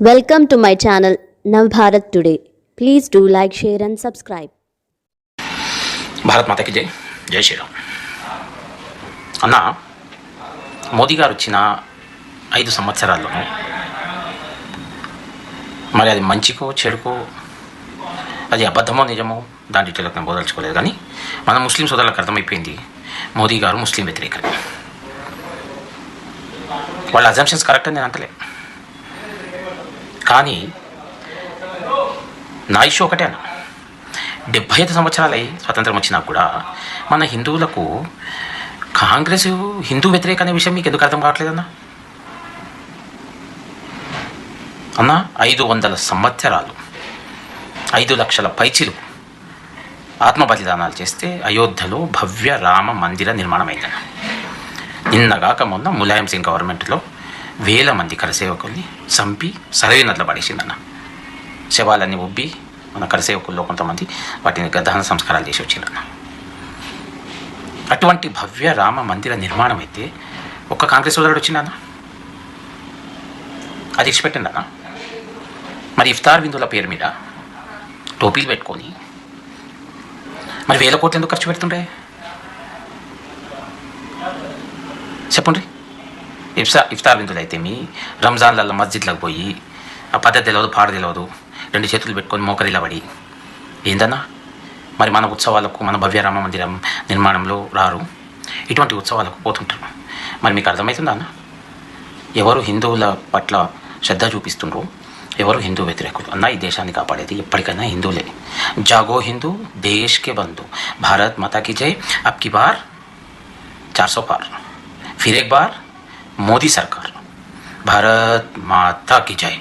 Welcome to my channel Navbharat Today. Please do like, share and subscribe. Bharat మాతకి జై. జై శ్రీరామ్. అన్న, మోదీ గారు వచ్చిన 5 సంవత్సరాల్లోనూ మరి అది మంచికో చెడుకో, అది అబద్ధమో నిజమో దాని డీటెయిల్కి నేను బోదలుచుకోలేదు. కానీ మన ముస్లిం సోదరులకు అర్థమైపోయింది మోదీ గారు ముస్లిం వ్యతిరేకత. వాళ్ళ అజంప్షన్స్ కరెక్ట్ అని నేను అంటలే, కానీ నా ఇష్యూ ఒకటే అన్న. 75 సంవత్సరాలై స్వతంత్రం వచ్చినా కూడా మన హిందువులకు కాంగ్రెస్ హిందూ వ్యతిరేక అనే విషయం మీకు ఎందుకు అర్థం కావట్లేదన్నా? అన్న, 500 సంవత్సరాలు 5 లక్షల పైచిలు ఆత్మ బలిదానాలు చేస్తే అయోధ్యలో భవ్య రామ మందిర నిర్మాణం అయిందన్న. నిన్నగాక మొన్న ములాయం సింగ్ గవర్నమెంట్లో 1000 మంది కరసేవకుల్ని చంపి సరైన నదిలో పడేసిందన్న. శవాలన్నీ ఉబ్బి మన కరసేవకుల్లో కొంతమంది వాటిని దహన సంస్కారాలు చేసి వచ్చిందన్న. అటువంటి భవ్య రామ మందిర నిర్మాణం అయితే ఒక్క కాంగ్రెస్ సోదరుడు వచ్చిందన్న, అది ఇచ్చిపెట్టండి అన్న. మరి ఇఫ్తార్ విందుల పేరు మీద టోపీలు పెట్టుకొని మరి 1000 కోట్లు ఎందుకు ఖర్చు పెడుతుండే చెప్పండి. ఇఫ్తార్ విందులు అయితే మీ రంజాన్లలో మస్జిద్లకు పోయి ఆ పద్ధతి తెలియదు, పాడు తెలియదు, 2 చేతులు పెట్టుకొని మోకరిలా పడి ఏందన్నా మరి మన ఉత్సవాలకు, మన భవ్యరామ మందిరం నిర్మాణంలో రారు, ఇటువంటి ఉత్సవాలకు పోతుంటారు. మరి మీకు అర్థమవుతుందా అన్న? ఎవరు హిందువుల పట్ల శ్రద్ధ చూపిస్తుండ్రో, ఎవరు హిందూ వ్యతిరేకులు అన్న. ఈ దేశాన్ని కాపాడేది ఎప్పటికైనా హిందువులే. జాగో హిందూ దేశ్ కే బంధు, భారత్ మాతా కీ జై. అబ్ की बार 400 पार, फिर एक बार मोदी सरकार. भारत माता की जय.